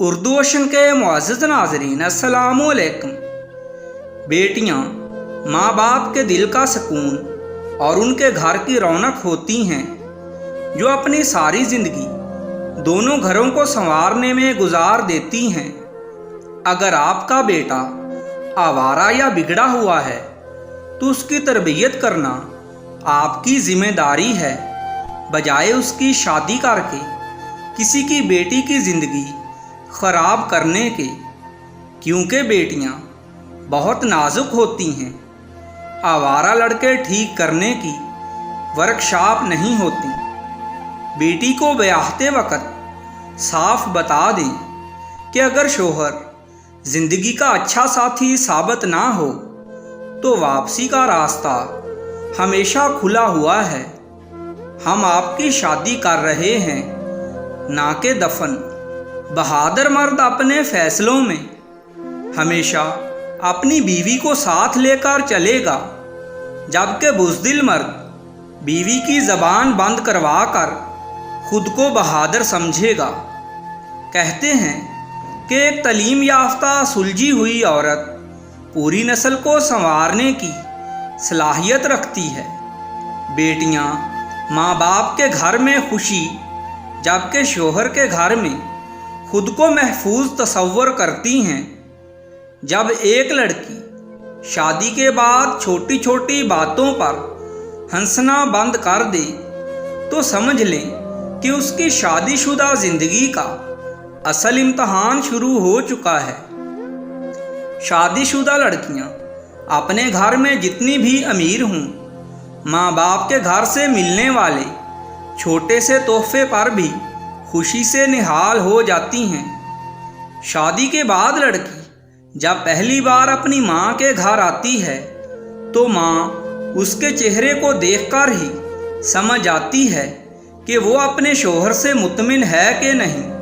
Urdu ocean کے معزز ناظرین السلام علیکم۔ بیٹیاں ماں باپ کے دل کا سکون اور ان کے گھر کی رونق ہوتی ہیں، جو اپنی ساری زندگی دونوں گھروں کو سنوارنے میں گزار دیتی ہیں۔ اگر آپ کا بیٹا آوارہ یا بگڑا ہوا ہے تو اس کی تربیت کرنا آپ کی ذمہ داری ہے، بجائے اس کی شادی کر کے کسی کی بیٹی کی زندگی خراب کرنے کے، کیونکہ بیٹیاں بہت نازک ہوتی ہیں۔ آوارہ لڑکے ٹھیک کرنے کی ورکشاپ نہیں ہوتی۔ بیٹی کو بیاہتے وقت صاف بتا دیں کہ اگر شوہر زندگی کا اچھا ساتھی ثابت نہ ہو تو واپسی کا راستہ ہمیشہ کھلا ہوا ہے۔ ہم آپ کی شادی کر رہے ہیں، نہ کہ دفن۔ بہادر مرد اپنے فیصلوں میں ہمیشہ اپنی بیوی کو ساتھ لے کر چلے گا، جبکہ بزدل مرد بیوی کی زبان بند کروا کر خود کو بہادر سمجھے گا۔ کہتے ہیں کہ ایک تعلیم یافتہ سلجھی ہوئی عورت پوری نسل کو سنوارنے کی صلاحیت رکھتی ہے۔ بیٹیاں ماں باپ کے گھر میں خوشی، جبکہ شوہر کے گھر میں خود کو محفوظ تصور کرتی ہیں۔ جب ایک لڑکی شادی کے بعد چھوٹی چھوٹی باتوں پر ہنسنا بند کر دے تو سمجھ لیں کہ اس کی شادی شدہ زندگی کا اصل امتحان شروع ہو چکا ہے۔ شادی شدہ لڑکیاں اپنے گھر میں جتنی بھی امیر ہوں، ماں باپ کے گھر سے ملنے والے چھوٹے سے تحفے پر بھی خوشی سے نہال ہو جاتی ہیں۔ شادی کے بعد لڑکی جب پہلی بار اپنی ماں کے گھر آتی ہے تو ماں اس کے چہرے کو دیکھ کر ہی سمجھ جاتی ہے کہ وہ اپنے شوہر سے مطمئن ہے کہ نہیں۔